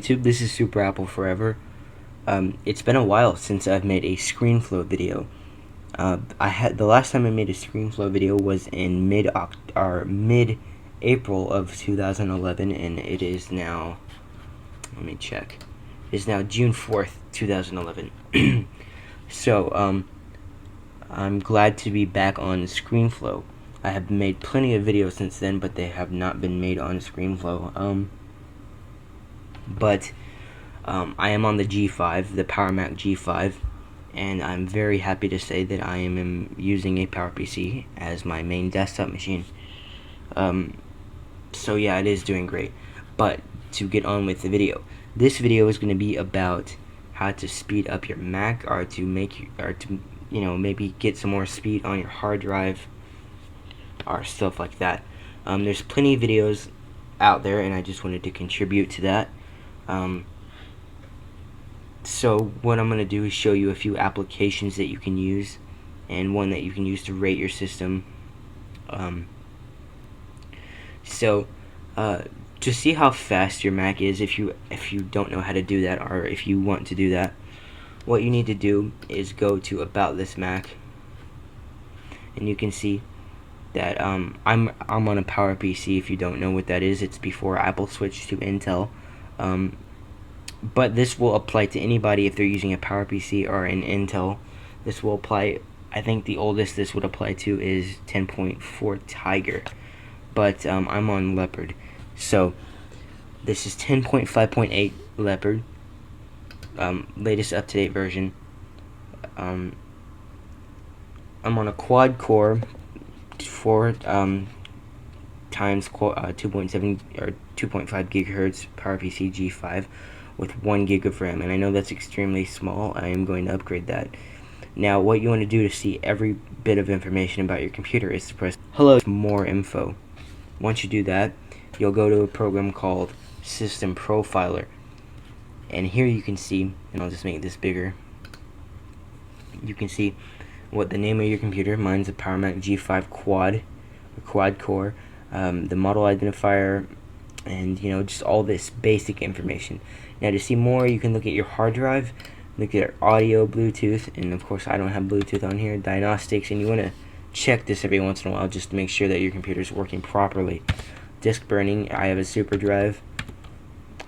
YouTube? This is Super Apple Forever. It's been a while since I've made a ScreenFlow video. The last time I made a ScreenFlow video was in mid-April of 2011, and it is now. Let me check. It is now June 4th, 2011. So I'm glad to be back on ScreenFlow. I have made plenty of videos since then, but they have not been made on ScreenFlow. But I am on the G5, the PowerMac G5, and I'm very happy to say that I am using a PowerPC as my main desktop machine. So yeah, it is doing great. But to get on with the video, this video is going to be about how to speed up your Mac, or to maybe get some more speed on your hard drive, or stuff like that. There's plenty of videos out there, and I just wanted to contribute to that. So what I'm going to do is show you a few applications that you can use, and one that you can use to rate your system. To see how fast your Mac is, if you don't know how to do that, or if you want to do that, what you need to do is go to About This Mac, and you can see that I'm on a PowerPC. If you don't know what that is, it's before Apple switched to Intel. But this will apply to anybody if they're using a PowerPC or an Intel. This will apply. I think the oldest this would apply to is 10.4 Tiger, but I'm on Leopard. So this is 10.5.8 Leopard, latest up-to-date version. I'm on a quad core, 4 times 2.7 or 2.5 gigahertz PowerPC G5 with 1 gig of RAM, and I know that's extremely small. I am going to upgrade that. Now, what you want to do to see every bit of information about your computer is to press Hello More Info. Once you do that, you'll go to a program called System Profiler, and here you can see, and I'll just make this bigger, you can see what the name of your computer. Mine's a PowerMac G5 quad core, the model identifier, and just all this basic information. Now, to see more, you can look at your hard drive, look at audio, Bluetooth, and of course I don't have Bluetooth on here, diagnostics, and you want to check this every once in a while just to make sure that your computer is working properly. Disk burning, I have a super drive.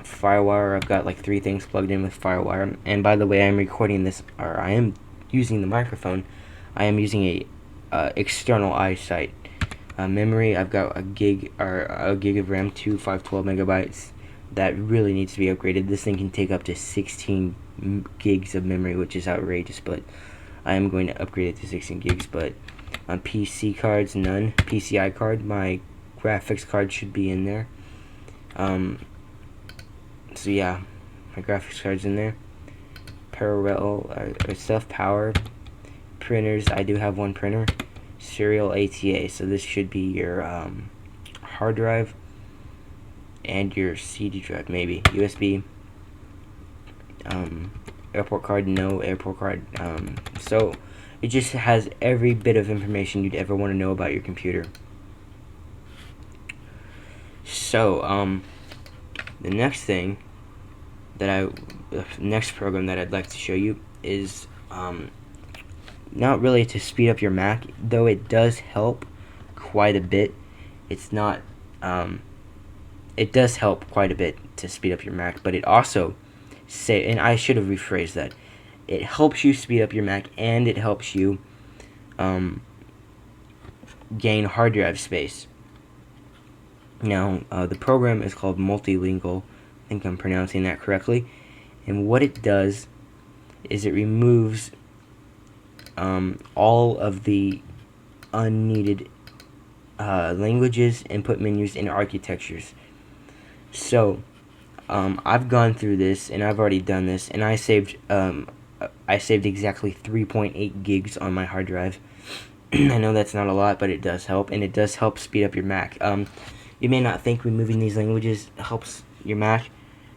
Firewire, I've got like 3 things plugged in with Firewire. And by the way, I'm recording this, or I am using the microphone. I am using a external iSight. Memory, I've got a gig of RAM, 512 megabytes. That really needs to be upgraded. This thing can take up to 16 gigs of memory, which is outrageous, but I am going to upgrade it to 16 gigs. But PC cards, none. PCI card, my graphics card should be in there. So yeah, my graphics card's in there. Parallel or stuff, power. Printers, I do have one printer. Serial ATA, so this should be your hard drive and your CD drive, maybe. USB. Airport card, no airport card. So it just has every bit of information you'd ever want to know about your computer. So the next program that I'd like to show you is not really to speed up your Mac, though it does help quite a bit. It does help quite a bit to speed up your Mac, but it also and I should have rephrased that. It helps you speed up your Mac, and it helps you gain hard drive space. Now, the program is called Multilingual. I think I'm pronouncing that correctly. And what it does is it removes all of the unneeded languages, input menus, and architectures. So I've gone through this, and I've already done this, and I saved exactly 3.8 gigs on my hard drive. I know that's not a lot, but it does help, and it does help speed up your Mac. You may not think removing these languages helps your Mac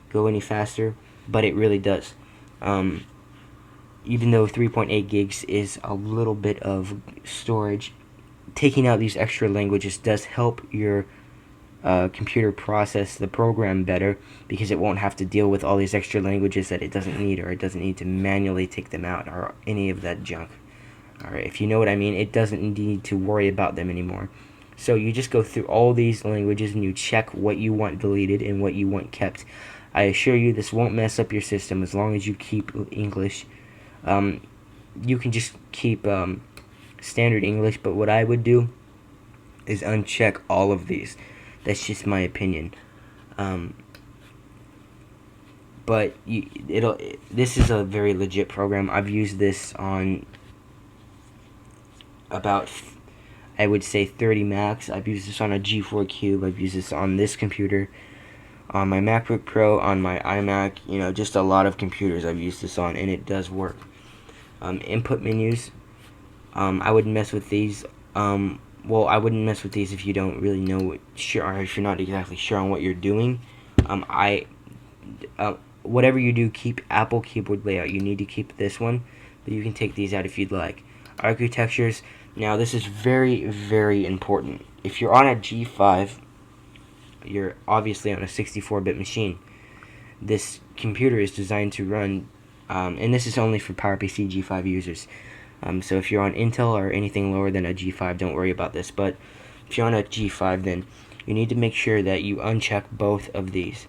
go any faster, but it really does. Even though 3.8 gigs is a little bit of storage, taking out these extra languages does help your computer process the program better, because it won't have to deal with all these extra languages that it doesn't need, or it doesn't need to manually take them out, or any of that junk. Alright, if you know what I mean, it doesn't need to worry about them anymore. So you just go through all these languages and you check what you want deleted and what you want kept. I assure you this won't mess up your system as long as you keep English. You can just keep standard English, but what I would do is uncheck all of these. That's just my opinion. But this is a very legit program. I've used this on about, I would say, 30 Macs. I've used this on a G4 Cube. I've used this on this computer, on my MacBook Pro, on my iMac. You know, just a lot of computers I've used this on, and it does work. Input menus. I wouldn't mess with these. Well, I wouldn't mess with these if you don't really know or if you're not exactly sure on what you're doing. Whatever you do, keep Apple keyboard layout. You need to keep this one, but you can take these out if you'd like. Architectures. Now, this is very, very important. If you're on a G5, you're obviously on a 64-bit machine. This computer is designed to run, and this is only for PowerPC G5 users. So if you're on Intel or anything lower than a G5, don't worry about this. But if you're on a G5, then you need to make sure that you uncheck both of these.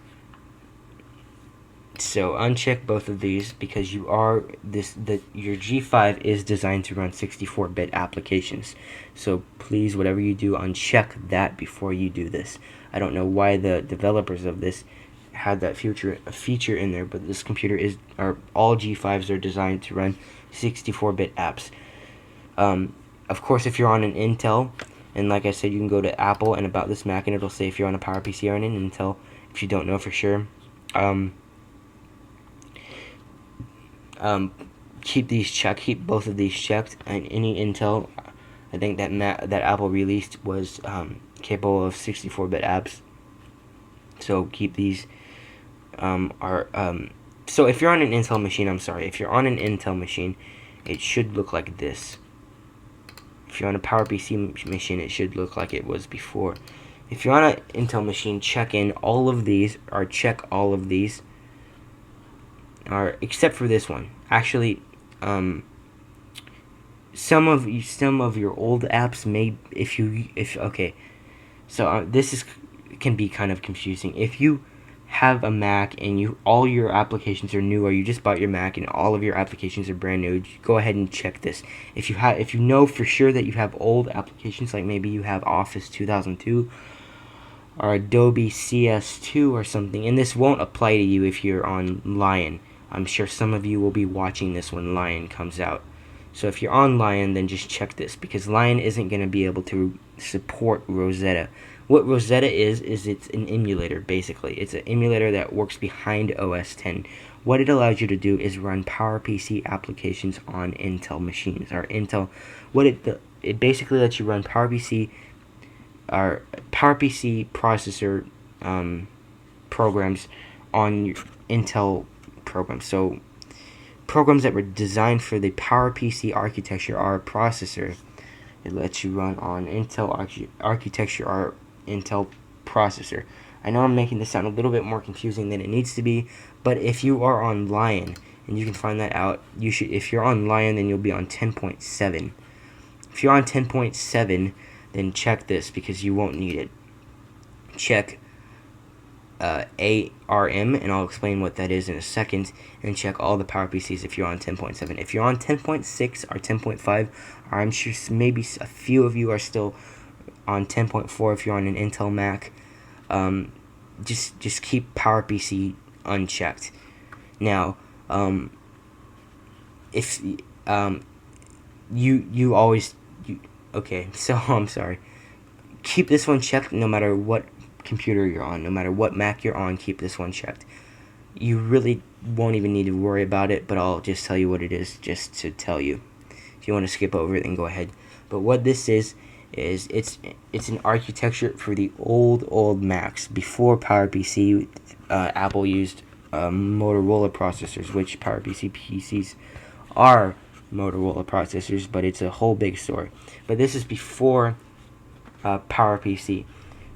So uncheck both of these, because your G5 is designed to run 64-bit applications. So please, whatever you do, uncheck that before you do this. I don't know why the developers of this had that feature in there, but this computer all G5s are designed to run 64-bit apps. Of course, if you're on an Intel, and like I said, you can go to Apple and About This Mac, and it'll say if you're on a PowerPC or an Intel, if you don't know for sure. Keep both of these checked. And any Intel, I think that Apple released was capable of 64-bit apps. So keep these. So if you're on an Intel machine, if you're on an Intel machine, it should look like this. If you're on a PowerPC machine, it should look like it was before. If you're on an Intel machine, check all of these, except for this one. Actually, some of your old apps may, this can be kind of confusing. If you have a Mac and all your applications are new, or you just bought your Mac and all of your applications are brand new, go ahead and check this. If you know for sure that you have old applications, like maybe you have Office 2002 or Adobe CS2 or something, and this won't apply to you if you're on Lion. I'm sure some of you will be watching this when Lion comes out. So if you're on Lion, then just check this, because Lion isn't going to be able to support Rosetta. What Rosetta is it's an emulator, basically. It's an emulator that works behind OS X. What it allows you to do is run PowerPC applications on Intel machines, or Intel. It basically lets you run PowerPC processor programs on your Intel programs. So programs that were designed for the PowerPC architecture or processor, it lets you run on Intel architecture or Intel processor. I know I'm making this sound a little bit more confusing than it needs to be, but if you are on Lion, and you can find that out, if you're on Lion, then you'll be on 10.7. If you're on 10.7, then check this, because you won't need it. Check ARM, and I'll explain what that is in a second, and check all the PowerPCs if you're on 10.7. If you're on 10.6 or 10.5, I'm sure maybe a few of you are still on 10.4 if you're on an Intel Mac. Just keep PowerPC unchecked. Now, if I'm sorry. Keep this one checked no matter what computer you're on, no matter what Mac you're on. Keep this one checked. You really won't even need to worry about it, but I'll just tell you what it is, just to tell you. If you want to skip over it, then go ahead. But what this is it's an architecture for the old Macs. Before PowerPC, Apple used Motorola processors, which PowerPC PCs are Motorola processors, but it's a whole big story. But this is before PowerPC.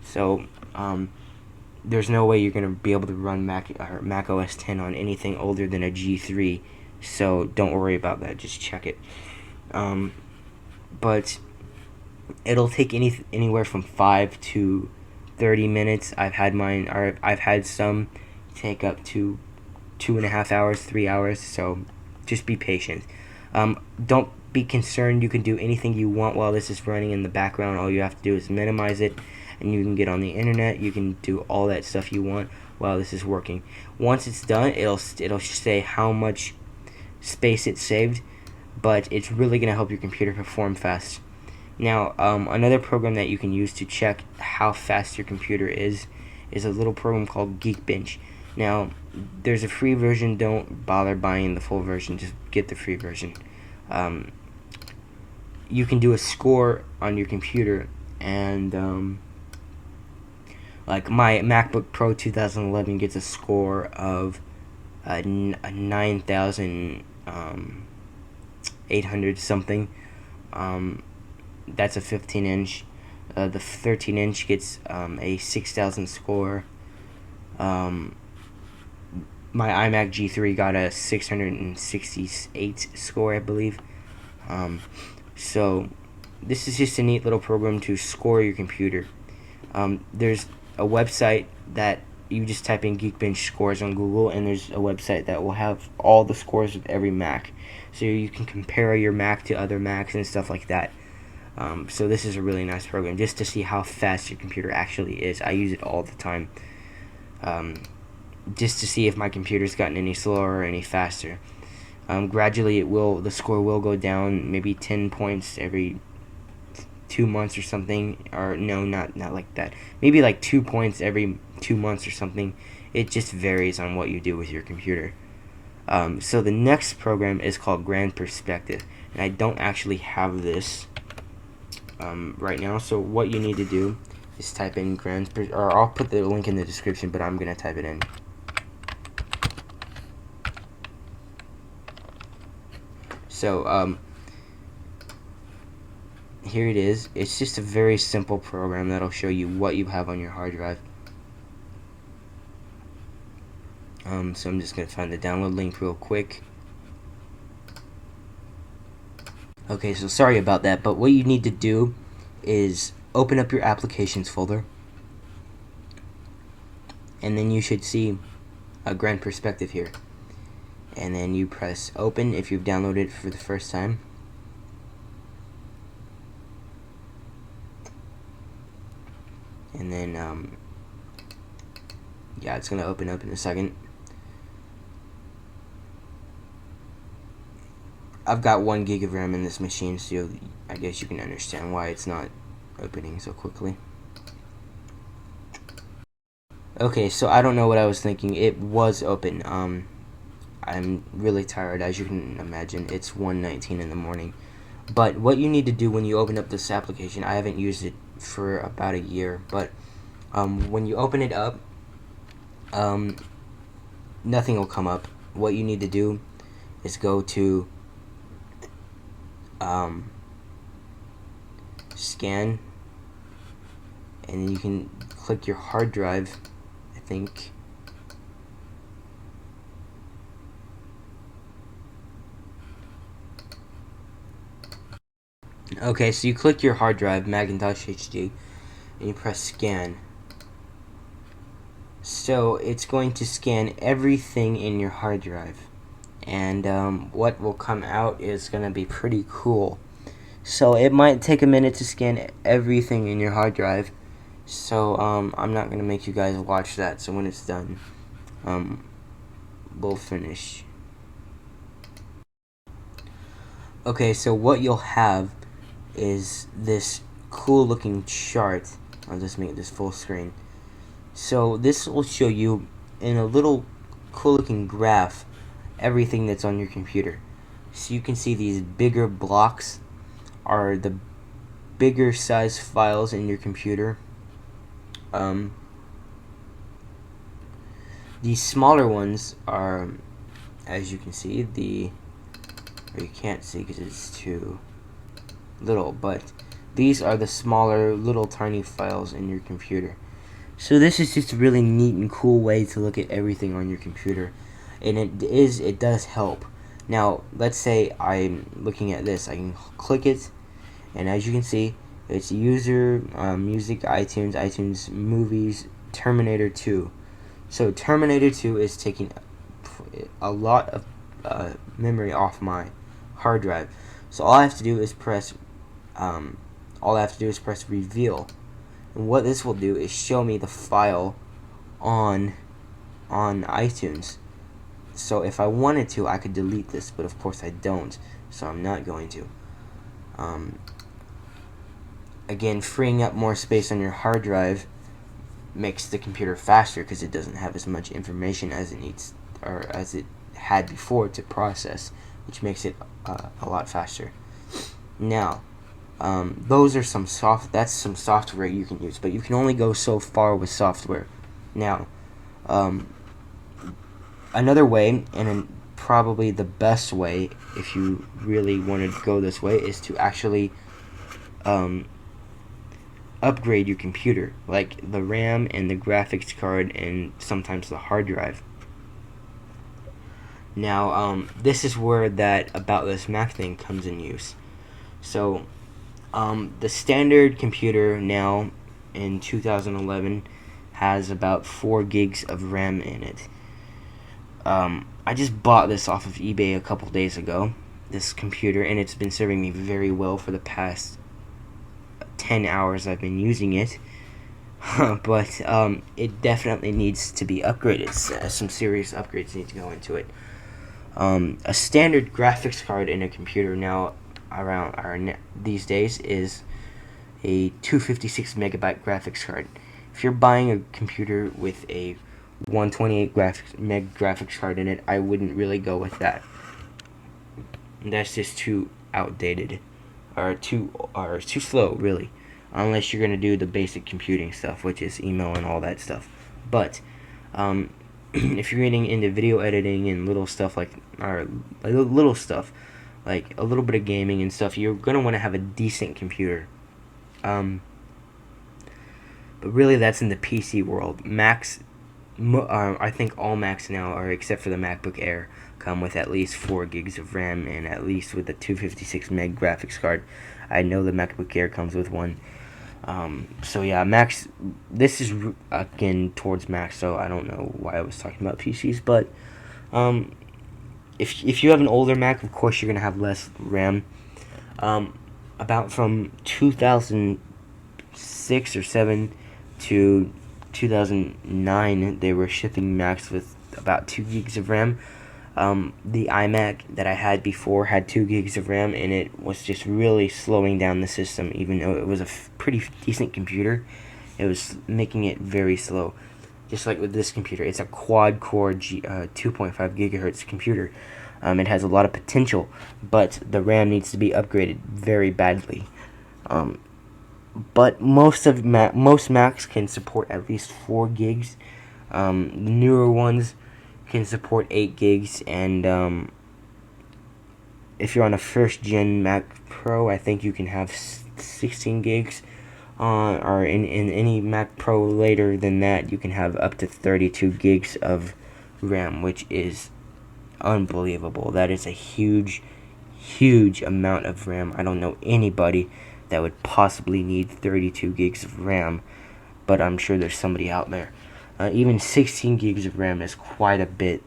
So there's no way you're going to be able to run Mac OS 10 on anything older than a G3, so don't worry about that, just check it. But it'll take anywhere from 5 to 30 minutes. I've had some take up to 2.5 hours, 3 hours, so just be patient. Don't be concerned. You can do anything you want while this is running in the background. All you have to do is minimize it, and you can get on the internet. You can do all that stuff you want while this is working. Once it's done, it'll say how much space it saved, but it's really going to help your computer perform fast. Now, another program that you can use to check how fast your computer is a little program called Geekbench. Now, there's a free version. Don't bother buying the full version. Just get the free version. You can do a score on your computer, and like my MacBook Pro 2011 gets a score of 9,800 something. That's a 15-inch. The 13-inch gets a 6,000 score. My iMac G3 got a 668 score, I believe. So this is just a neat little program to score your computer. There's a website that you just type in Geekbench scores on Google, and there's a website that will have all the scores of every Mac, so you can compare your Mac to other Macs and stuff like that. So this is a really nice program just to see how fast your computer actually is. I use it all the time, just to see if my computer's gotten any slower or any faster. Gradually, the score will go down, maybe 10 points every 2 months or something, or no, not like that. Maybe like 2 points every 2 months or something. It just varies on what you do with your computer. So the next program is called Grand Perspective, and I don't actually have this right now. So what you need to do is type in or I'll put the link in the description, but I'm gonna type it in. So here it is. It's just a very simple program that'll show you what you have on your hard drive. So I'm just gonna find the download link real quick. Okay, so sorry about that, but what you need to do is open up your applications folder, and then you should see a Grand Perspective here, and then you press open if you've downloaded it for the first time. And then yeah, it's gonna open up in a second. I've got 1 gig of RAM in this machine, so I guess you can understand why it's not opening so quickly. Okay, so I don't know what I was thinking. It was open. I'm really tired, as you can imagine. It's 1:19 in the morning. But what you need to do when you open up this application, I haven't used it for about a year, but when you open it up, nothing will come up. What you need to do is go to scan, and then you can click your hard drive, I think. Okay, so you click your hard drive, Macintosh HD, and you press scan. So it's going to scan everything in your hard drive, and what will come out is going to be pretty cool. So it might take a minute to scan everything in your hard drive, so I'm not going to make you guys watch that. So when it's done, we'll finish. Okay, so what you'll have is this cool looking chart. I'll just make this full screen. So this will show you in a little cool looking graph everything that's on your computer. So you can see these bigger blocks are the bigger size files in your computer. These smaller ones are, as you can see, or you can't see because it's too little, but these are the smaller little tiny files in your computer. So this is just a really neat and cool way to look at everything on your computer, and it does help. Now let's say I'm looking at this. I can click it, and as you can see, it's user, music, iTunes movies, Terminator 2. So Terminator 2 is taking a lot of memory off my hard drive. So all I have to do is press reveal, and what this will do is show me the file on iTunes. So if I wanted to, I could delete this, but of course I don't, so I'm not going to. Again, freeing up more space on your hard drive makes the computer faster because it doesn't have as much information as it needs, or as it had before, to process, which makes it a lot faster. Now, those are that's some software you can use, but you can only go so far with software. Now, another way, and probably the best way, if you really want to go this way, is to actually upgrade your computer, like the RAM and the graphics card and sometimes the hard drive. Now, this is where that About This Mac thing comes in use. So, the standard computer now in 2011 has about 4 gigs of RAM in it. I just bought this off of eBay a couple days ago, this computer, and it's been serving me very well for the past 10 hours I've been using it. But it definitely needs to be upgraded. Some serious upgrades need to go into it. A standard graphics card in a computer now these days is a 256 megabyte graphics card. If you're buying a computer with a 128 meg graphics card in it, I wouldn't really go with that. That's just too outdated, or too slow, really, unless you're gonna do the basic computing stuff, which is email and all that stuff. But if you're getting into video editing and little stuff like a little bit of gaming and stuff, you're gonna want to have a decent computer. But really, that's in the PC world. Macs, I think all Macs now, or except for the MacBook Air, come with at least 4 gigs of RAM and at least with a 256 meg graphics card. I know the MacBook Air comes with one. So yeah, Macs. This is again towards Macs, so I don't know why I was talking about PCs, but if you have an older Mac, of course you're gonna have less RAM. About from 2006 or 7 to 2009, they were shipping Macs with about 2 gigs of RAM. The iMac that I had before had 2 gigs of RAM, and it was just really slowing down the system. Even though it was a pretty decent computer, it was making it very slow. Just like with this computer, it's a quad-core 2.5 gigahertz computer. It has a lot of potential, but the RAM needs to be upgraded very badly. But most Macs can support at least 4 gigs. The newer ones can support 8 gigs, and if you're on a first gen Mac Pro, I think you can have 16 gigs. Or in any Mac Pro later than that, you can have up to 32 gigs of RAM, which is unbelievable. That is a huge amount of RAM. I don't know anybody that would possibly need 32 gigs of RAM, but I'm sure there's somebody out there. Even 16 gigs of RAM is quite a bit,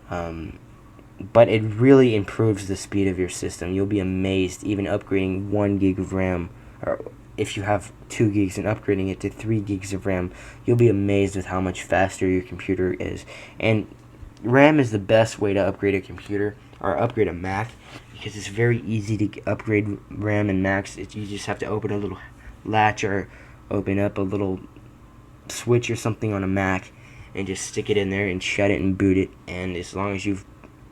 but it really improves the speed of your system. You'll be amazed, even upgrading 1 gig of RAM, or if you have 2 gigs and upgrading it to 3 gigs of RAM, you'll be amazed with how much faster your computer is. And RAM is the best way to upgrade a computer, or upgrade a Mac, because it's very easy to upgrade RAM and Macs. You just have to open a little latch or open up a little switch or something on a Mac and just stick it in there and shut it and boot it, and as long as you've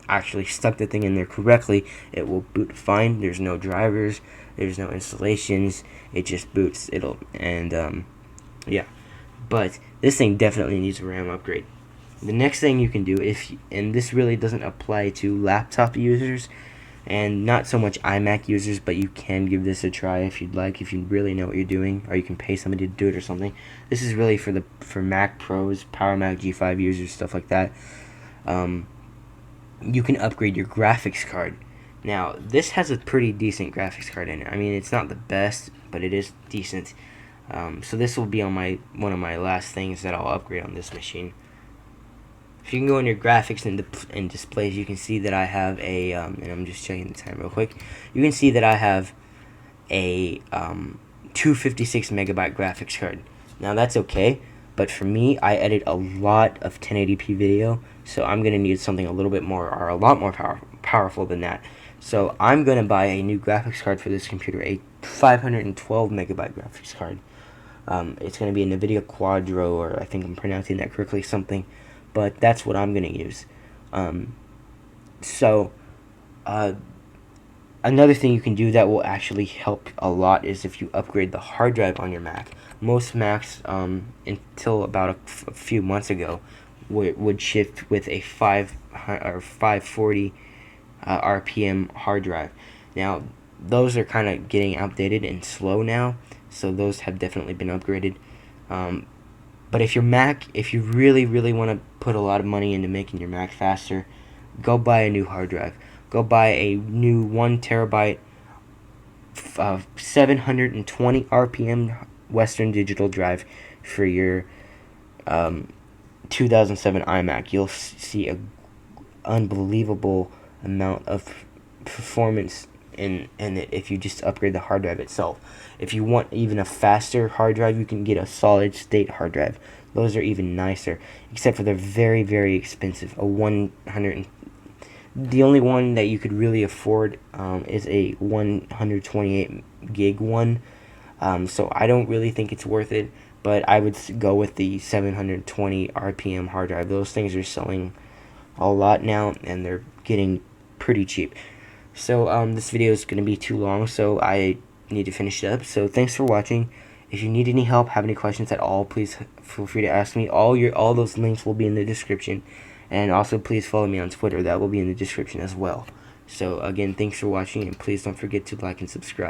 actually stuck the thing in there correctly, it will boot fine. There's no drivers, there's no installations, it just boots. Yeah, but this thing definitely needs a RAM upgrade. The next thing you can do, and this really doesn't apply to laptop users, and not so much iMac users, but you can give this a try if you'd like, if you really know what you're doing, or you can pay somebody to do it or something. This is really for Mac Pros, Power Mac G5 users, stuff like that. You can upgrade your graphics card. Now, this has a pretty decent graphics card in it. I mean, it's not the best, but it is decent. So this will be on one of my last things that I'll upgrade on this machine. If you can go in your graphics and displays, you can see that I have a, and I'm just checking the time real quick. You can see that I have a 256 megabyte graphics card. Now that's okay, but for me, I edit a lot of 1080p video, so I'm gonna need something a little bit more, or a lot more powerful than that. So I'm gonna buy a new graphics card for this computer, a 512 megabyte graphics card. It's going to be a NVIDIA Quadro, or I think I'm pronouncing that correctly, something, but that's what I'm going to use. Another thing you can do that will actually help a lot is if you upgrade the hard drive on your Mac. Most Macs, until about a few months ago, would ship with a 540 RPM hard drive. Now, those are kind of getting outdated and slow now, so those have definitely been upgraded. But if you really want to put a lot of money into making your Mac faster, go buy a new hard drive. Go buy a new 1 terabyte 720 RPM Western Digital drive for your 2007 iMac. You'll see a unbelievable amount of performance in it if you just upgrade the hard drive itself. If you want even a faster hard drive, you can get a solid state hard drive. Those are even nicer, except for they're very expensive. The only one that you could really afford is a 128 gig one. So I don't really think it's worth it, but I would go with the 720 RPM hard drive. Those things are selling a lot now, and they're getting pretty cheap. So this video is going to be too long, so I need to finish it up. So thanks for watching. If you need any help, have any questions at all, please feel free to ask me. All those links will be in the description, and also please follow me on Twitter. That will be in the description as well. So again, thanks for watching, and please don't forget to like and subscribe.